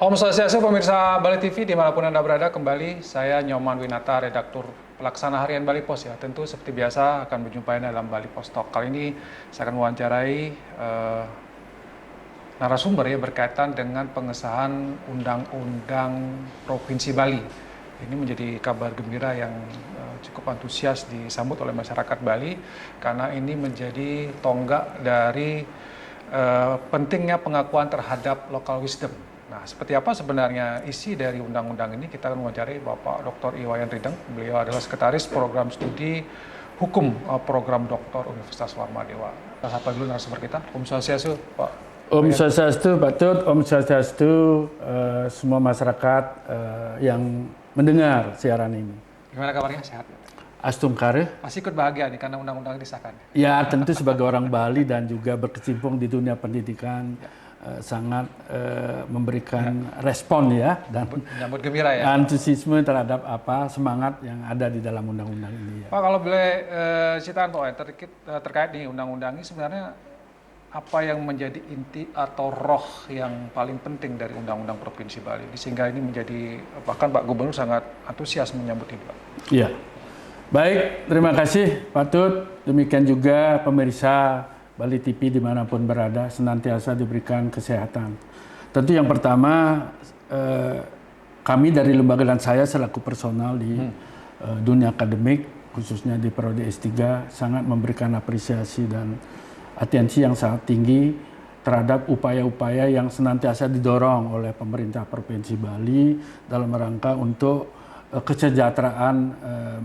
Om Swastiastu, pemirsa Bali TV dimanapun Anda berada, kembali saya Nyoman Winata, redaktur pelaksana harian Bali Pos ya. Tentu seperti biasa akan berjumpa dalam Bali Pos Talk. Kali ini saya akan mewawancarai narasumber ya berkaitan dengan pengesahan Undang-Undang Provinsi Bali. Ini menjadi kabar gembira yang cukup antusias disambut oleh masyarakat Bali karena ini menjadi tonggak dari pentingnya pengakuan terhadap local wisdom. Nah, seperti apa sebenarnya isi dari undang-undang ini? Kita akan mewawancari Bapak Dr. Iwayan Rideng. Beliau adalah Sekretaris Program Studi Hukum Program Doktor Universitas Warmadewa. Sapa dulu narasumber kita. Om Swastiastu, Pak. Om Swastiastu, Pak Tut. Om Swastiastu, semua masyarakat yang mendengar siaran ini. Gimana kabarnya? Sehat? Astungkare. Masih ikut bahagia nih karena undang-undang disahkan. Ya, tentu sebagai orang Bali dan juga berkecimpung di dunia pendidikan. Sangat memberikan respon ya dan menyambut gembira ya. Antusiasme terhadap semangat yang ada di dalam undang-undang ini. Ya. Pak, kalau boleh ceritaan Pak terkait nih undang-undang ini sebenarnya apa yang menjadi inti atau roh yang paling penting dari Undang-Undang Provinsi Bali sehingga ini menjadi bahkan Pak Gubernur sangat antusias menyambut ini Pak. Iya. Baik, terima kasih Pak Tut. Demikian juga pemirsa Bali TV dimanapun berada senantiasa diberikan kesehatan. Tentu yang pertama kami dari lembaga dan saya selaku personal di dunia akademik khususnya di Prodi S3 sangat memberikan apresiasi dan atensi yang sangat tinggi terhadap upaya-upaya yang senantiasa didorong oleh pemerintah Provinsi Bali dalam rangka untuk kesejahteraan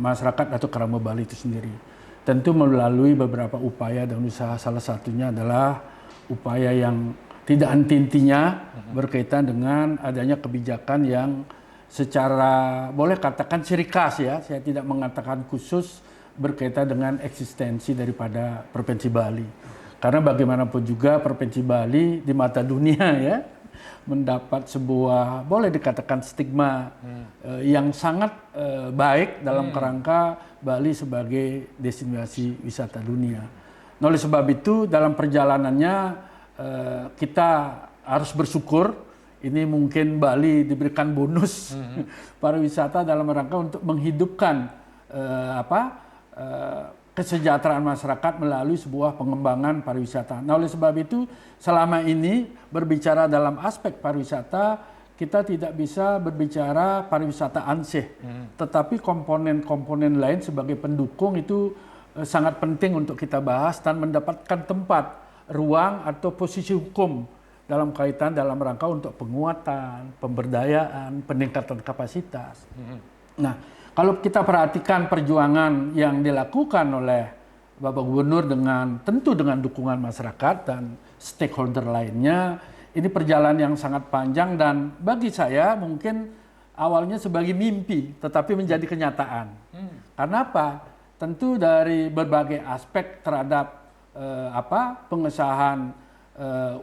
masyarakat atau kerama Bali itu sendiri. Tentu melalui beberapa upaya dan usaha, salah satunya adalah upaya yang tidak henti-hentinya berkaitan dengan adanya kebijakan yang secara boleh katakan ciri khas ya, saya tidak mengatakan khusus berkaitan dengan eksistensi daripada Provinsi Bali. Karena bagaimanapun juga Provinsi Bali di mata dunia ya mendapat sebuah boleh dikatakan stigma yang sangat baik dalam kerangka Bali sebagai destinasi wisata dunia. Nah, oleh sebab itu dalam perjalanannya kita harus bersyukur ini mungkin Bali diberikan bonus pariwisata dalam rangka untuk menghidupkan kesejahteraan masyarakat melalui sebuah pengembangan pariwisata. Nah, oleh sebab itu selama ini berbicara dalam aspek pariwisata kita tidak bisa berbicara pariwisata ansih, tetapi komponen-komponen lain sebagai pendukung itu sangat penting untuk kita bahas dan mendapatkan tempat, ruang atau posisi hukum dalam kaitan dalam rangka untuk penguatan, pemberdayaan, peningkatan kapasitas. Nah, kalau kita perhatikan perjuangan yang dilakukan oleh Bapak Gubernur tentu dengan dukungan masyarakat dan stakeholder lainnya, ini perjalanan yang sangat panjang dan bagi saya mungkin awalnya sebagai mimpi tetapi menjadi kenyataan. Karena apa? Tentu dari berbagai aspek terhadap pengesahan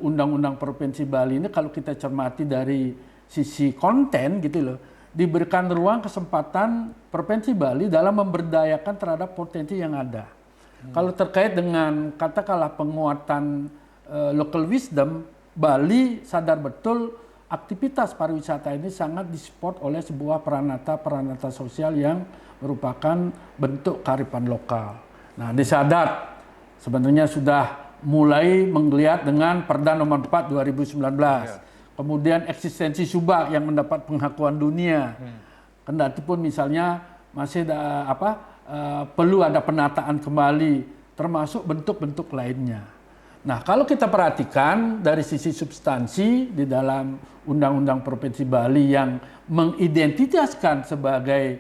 Undang-Undang Provinsi Bali ini kalau kita cermati dari sisi konten gitu loh, diberikan ruang kesempatan Provinsi Bali dalam memberdayakan terhadap potensi yang ada. Kalau terkait dengan katakanlah penguatan local wisdom, Bali sadar betul aktivitas pariwisata ini sangat disupport oleh sebuah peranata sosial yang merupakan bentuk kearifan lokal. Nah, di Sadat sebenarnya sudah mulai menggeliat dengan Perda Nomor 4 2019. Kemudian eksistensi Subak yang mendapat pengakuan dunia. Kendati pun misalnya masih perlu ada penataan kembali termasuk bentuk-bentuk lainnya. Nah, kalau kita perhatikan dari sisi substansi di dalam Undang-Undang Provinsi Bali yang mengidentitaskan sebagai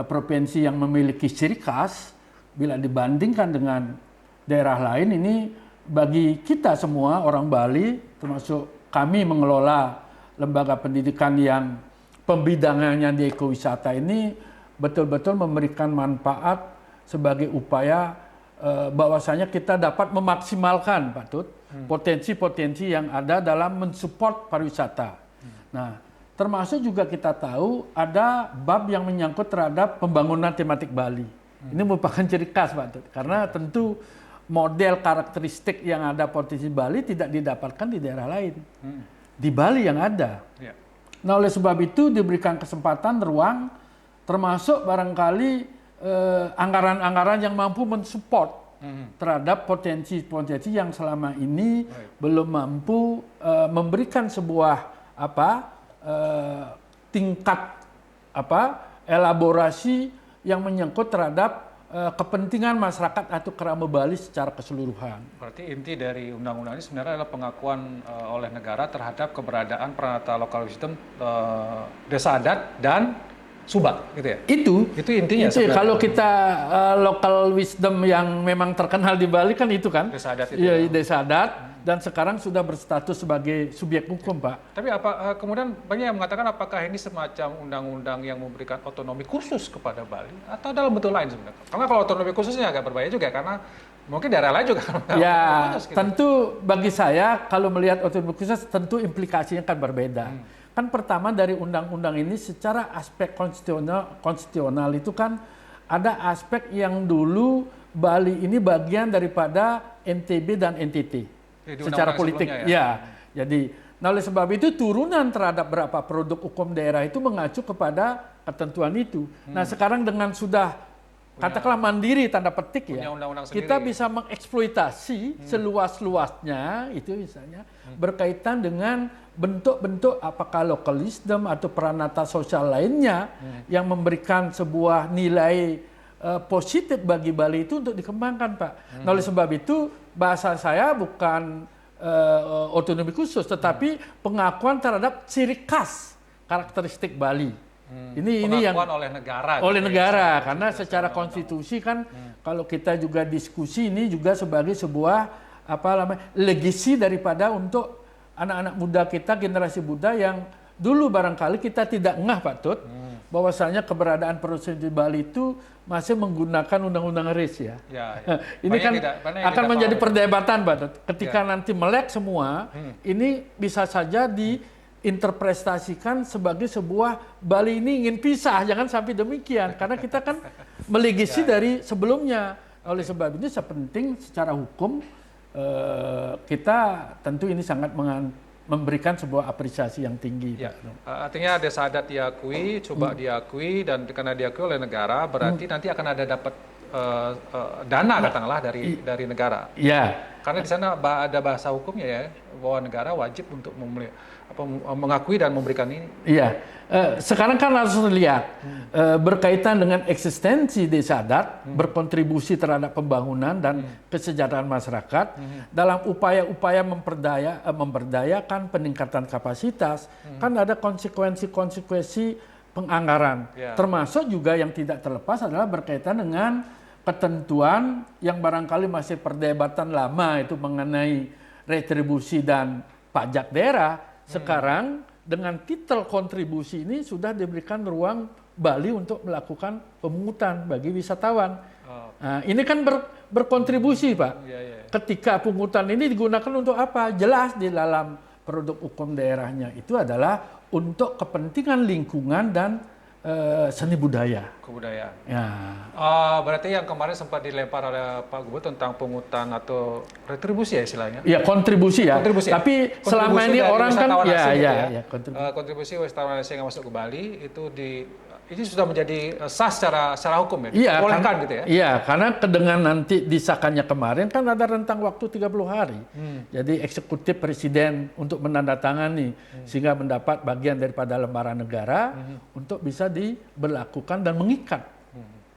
provinsi yang memiliki ciri khas, bila dibandingkan dengan daerah lain ini bagi kita semua orang Bali, termasuk kami mengelola lembaga pendidikan yang pembidangannya di ekowisata ini betul-betul memberikan manfaat sebagai upaya bahwasanya kita dapat memaksimalkan Pak Tut potensi-potensi yang ada dalam mensupport pariwisata. Nah, termasuk juga kita tahu ada bab yang menyangkut terhadap pembangunan tematik Bali. Ini merupakan ciri khas Pak Tut karena tentu model karakteristik yang ada potensi Bali tidak didapatkan di daerah lain. Di Bali yang ada. Nah, oleh sebab itu diberikan kesempatan, ruang, termasuk barangkali anggaran-anggaran yang mampu mensupport terhadap potensi-potensi yang selama ini belum mampu memberikan sebuah tingkat elaborasi yang menyangkut terhadap kepentingan masyarakat atau Kerama Bali secara keseluruhan. Berarti inti dari undang-undang ini sebenarnya adalah pengakuan oleh negara terhadap keberadaan Pranata Local Wisdom Desa Adat dan Subak, gitu ya? Itu intinya. Itu kalau kita local wisdom yang memang terkenal di Bali kan itu kan. Desa adat itu. Iya, desa adat dan sekarang sudah berstatus sebagai subjek hukum, Pak. Tapi kemudian banyak yang mengatakan apakah ini semacam undang-undang yang memberikan otonomi khusus kepada Bali atau dalam bentuk lain sebenarnya? Karena kalau otonomi khususnya agak berbahaya juga karena mungkin daerah lain juga ya, khusus, gitu. Tentu bagi saya kalau melihat otonomi khusus tentu implikasinya kan berbeda. Kan pertama dari undang-undang ini secara aspek konstitusional itu kan ada aspek yang dulu Bali ini bagian daripada NTB dan NTT secara politik. Ya. Jadi, nah oleh sebab itu turunan terhadap berapa produk hukum daerah itu mengacu kepada ketentuan itu. Nah sekarang dengan sudah katakanlah mandiri tanda petik ya, kita bisa mengeksploitasi seluas-luasnya itu misalnya berkaitan dengan bentuk-bentuk apakah local wisdom atau peranata sosial lainnya yang memberikan sebuah nilai positif bagi Bali itu untuk dikembangkan, Pak. Nah, oleh sebab itu bahasa saya bukan otonomi khusus tetapi pengakuan terhadap ciri khas karakteristik Bali. Ini yang oleh negara. Oleh negara karena secara konstitusi kan kalau kita juga diskusi ini juga sebagai sebuah legasi daripada untuk anak-anak muda kita, generasi muda yang dulu barangkali kita tidak ngeh, Pak Tut, bahwasanya keberadaan provinsi Bali itu masih menggunakan undang-undang RIS ya. Ini kan akan menjadi perdebatan, Pak Tut. Ketika nanti melek semua, ini bisa saja diinterpretasikan sebagai sebuah Bali ini ingin pisah, jangan sampai demikian karena kita kan melegasi dari sebelumnya. Oleh sebab itu sepenting secara hukum kita tentu ini sangat memberikan sebuah apresiasi yang tinggi. Ya. Artinya desa adat diakui, coba diakui dan karena diakui oleh negara berarti nanti akan ada dapat dana katakanlah dari negara. Ya. Karena di sana ada bahasa hukumnya ya bahwa negara wajib untuk mengakui dan memberikan ini. Iya. Sekarang kan harus lihat berkaitan dengan eksistensi desa adat berkontribusi terhadap pembangunan dan kesejahteraan masyarakat dalam upaya-upaya memberdayakan peningkatan kapasitas kan ada konsekuensi penganggaran termasuk juga yang tidak terlepas adalah berkaitan dengan ketentuan yang barangkali masih perdebatan lama itu mengenai retribusi dan pajak daerah. Sekarang dengan titel kontribusi ini sudah diberikan ruang Bali untuk melakukan pemungutan bagi wisatawan. Nah, ini kan berkontribusi, Pak. Ketika pungutan ini digunakan untuk apa? Jelas di dalam produk hukum daerahnya itu adalah untuk kepentingan lingkungan dan seni budaya. Kebudayaan. Ya. Berarti yang kemarin sempat dilempar oleh Pak Gubernur tentang pungutan atau retribusi ya istilahnya? Ya kontribusi ya. Kontribusi, tapi selama ini orang kan kontribusi wisatawan asing yang masuk ke Bali itu ini sudah menjadi sah secara hukum ya? Iya, dibolehkan gitu ya? Iya, karena dengan nanti disahkannya kemarin kan ada rentang waktu 30 hari. Jadi eksekutif presiden untuk menandatangani sehingga mendapat bagian daripada lembaran negara untuk bisa diberlakukan dan mengikat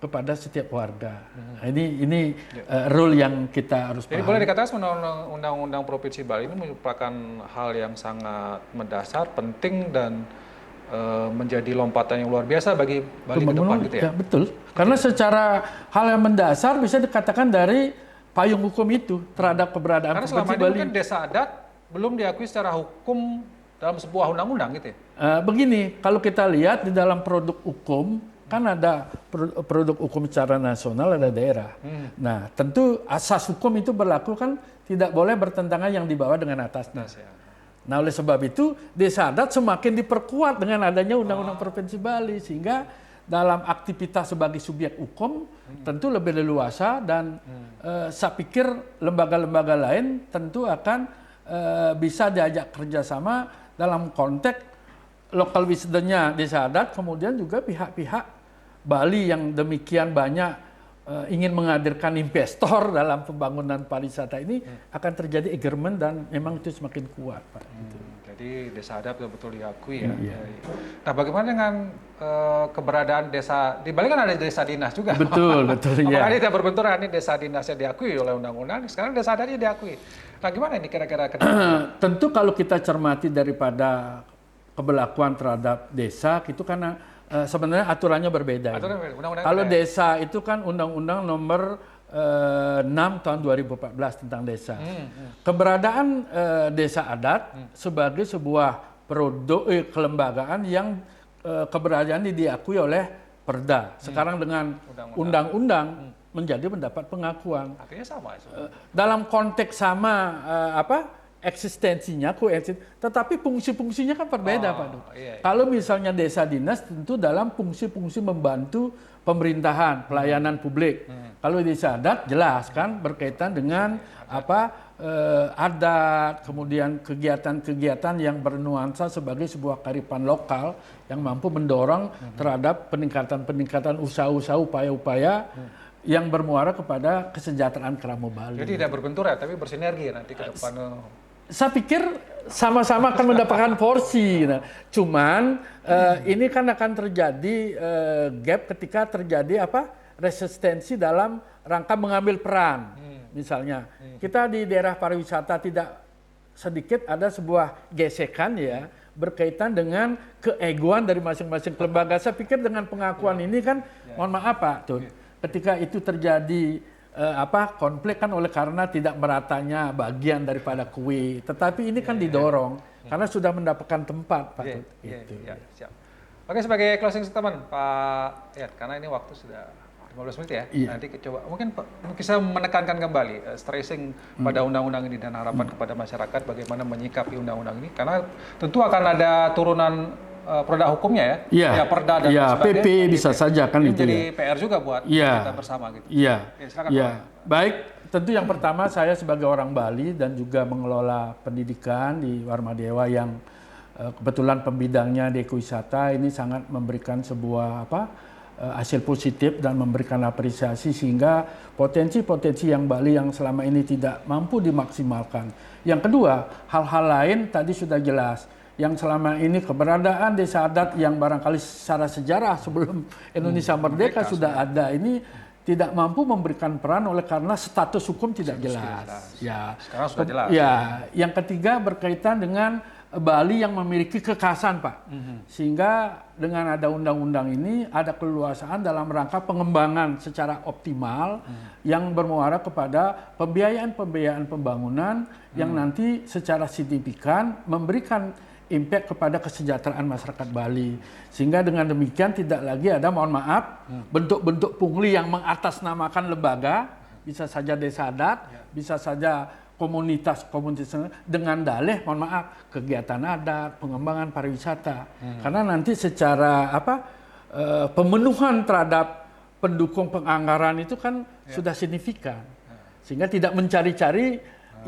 kepada setiap warga. Nah, ini rule yang kita harus pahami. Jadi boleh dikatakan undang-undang Provinsi Bali ini merupakan hal yang sangat mendasar, penting dan menjadi lompatan yang luar biasa bagi Bali ke depan gitu ya? Ya, betul. Karena secara hal yang mendasar bisa dikatakan dari payung hukum itu terhadap keberadaan Karena selama ini Bali. Kan desa adat belum diakui secara hukum dalam sebuah undang-undang gitu ya? Begini, kalau kita lihat di dalam produk hukum, kan ada produk hukum secara nasional, ada daerah. Nah, tentu asas hukum itu berlaku kan tidak boleh bertentangan yang dibawa dengan atasnya. Nah, oleh sebab itu desa adat semakin diperkuat dengan adanya Undang-Undang Provinsi Bali sehingga dalam aktivitas sebagai subjek hukum tentu lebih leluasa dan saya pikir lembaga-lembaga lain tentu akan bisa diajak kerjasama dalam konteks local wisdomnya desa adat, kemudian juga pihak-pihak Bali yang demikian banyak ingin menghadirkan investor dalam pembangunan pariwisata ini akan terjadi engagement dan memang itu semakin kuat, Pak. Jadi desa adat betul-betul diakui ya. Iya. Nah, bagaimana dengan keberadaan desa di Bali kan ada desa dinas juga. Betul, ya. Apakah ini tidak berbenturan, ini desa dinasnya diakui oleh undang-undang, sekarang desa adatnya diakui. Nah, gimana ini kira-kira ke depan? Tentu kalau kita cermati daripada keberlakuan terhadap desa, itu karena sebenarnya aturannya berbeda. Undang-undang Kalau desa itu kan Undang-Undang Nomor 6 tahun 2014 tentang desa. Keberadaan desa adat sebagai sebuah produk kelembagaan yang keberadaan diakui oleh Perda. Sekarang dengan undang-undang menjadi mendapat pengakuan. Artinya sama. Dalam konteks sama eksistensinya, tetapi fungsi-fungsinya kan berbeda, Pak Duk. Iya. Kalau misalnya desa dinas tentu dalam fungsi-fungsi membantu pemerintahan, pelayanan publik. Kalau desa adat jelas kan berkaitan dengan adat, kemudian kegiatan-kegiatan yang bernuansa sebagai sebuah kearifan lokal yang mampu mendorong terhadap peningkatan-peningkatan usaha-usaha, upaya-upaya yang bermuara kepada kesejahteraan kerama Bali. Jadi tidak berbenturan, tapi bersinergi nanti ke depan. Saya pikir sama-sama akan mendapatkan porsi. Nah, cuman ini kan akan terjadi gap ketika terjadi resistensi dalam rangka mengambil peran. Misalnya, kita di daerah pariwisata tidak sedikit ada sebuah gesekan ya berkaitan dengan keegoan dari masing-masing lembaga. Saya pikir dengan pengakuan ini kan, mohon maaf Pak Tun, ketika itu terjadi konflik kan oleh karena tidak meratanya bagian daripada kue, tetapi ini kan didorong karena sudah mendapatkan tempat, Pak. Siap. Oke, sebagai closing statement, Pak Yat, karena ini waktu sudah 15 menit ya. Nanti coba mungkin bisa menekankan kembali stressing pada undang-undang ini dan harapan kepada masyarakat bagaimana menyikapi undang-undang ini, karena tentu akan ada turunan produk hukumnya ya, perda dan PP bisa saja kan ini itu. Jadi PR juga buat kita bersama gitu. Silakan, Pak. Baik, tentu yang pertama saya sebagai orang Bali dan juga mengelola pendidikan di Warmadewa yang kebetulan pembidangnya di ekowisata ini sangat memberikan sebuah hasil positif dan memberikan apresiasi sehingga potensi-potensi yang Bali yang selama ini tidak mampu dimaksimalkan. Yang kedua, hal-hal lain tadi sudah jelas. Yang selama ini keberadaan desa adat yang barangkali secara sejarah sebelum Indonesia merdeka sudah ada ini tidak mampu memberikan peran oleh karena status hukum tidak jelas. Ya. Sekarang sudah jelas. Ya, yang ketiga berkaitan dengan Bali yang memiliki kekhasan, Pak. Sehingga dengan ada undang-undang ini ada keleluasaan dalam rangka pengembangan secara optimal yang bermuara kepada pembiayaan-pembiayaan pembangunan yang nanti secara signifikan memberikan impact kepada kesejahteraan masyarakat Bali. Sehingga dengan demikian tidak lagi ada, mohon maaf, bentuk-bentuk pungli yang mengatasnamakan lembaga, bisa saja desa adat, bisa saja komunitas dengan dalih, mohon maaf, kegiatan adat, pengembangan pariwisata. Karena nanti secara pemenuhan terhadap pendukung penganggaran itu kan sudah signifikan. Sehingga tidak mencari-cari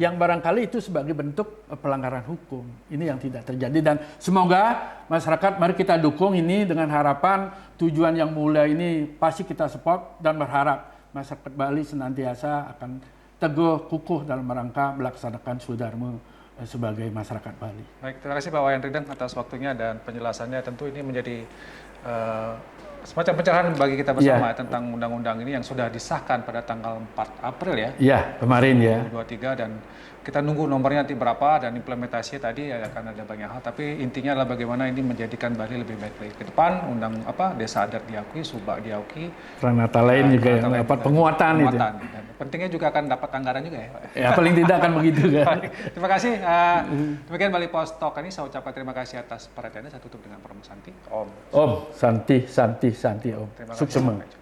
yang barangkali itu sebagai bentuk pelanggaran hukum. Ini yang tidak terjadi dan semoga masyarakat mari kita dukung ini dengan harapan tujuan yang mulia ini pasti kita support dan berharap masyarakat Bali senantiasa akan teguh kukuh dalam rangka melaksanakan Swadharma sebagai masyarakat Bali. Baik, terima kasih Pak Wayan Ridhan atas waktunya dan penjelasannya. Tentu ini menjadi semacam pencerahan bagi kita bersama tentang undang-undang ini yang sudah disahkan pada tanggal 4 April ya. Iya, kemarin ya. 2023 dan kita nunggu nomornya nanti berapa dan implementasinya tadi akan ada banyak hal. Tapi intinya adalah bagaimana ini menjadikan Bali lebih baik lagi ke depan. Desa adat diakui, subak diakui. Ranata lain juga yang dapat penguatan itu. Dan pentingnya juga akan dapat anggaran juga ya. Ya paling tidak akan begitu kan. Terima kasih. Demikian Bali Post Talk ini saya ucapkan terima kasih atas perhatiannya. Saya tutup dengan promo Santi. Om. Santi Om. Terima kasih. Suksema.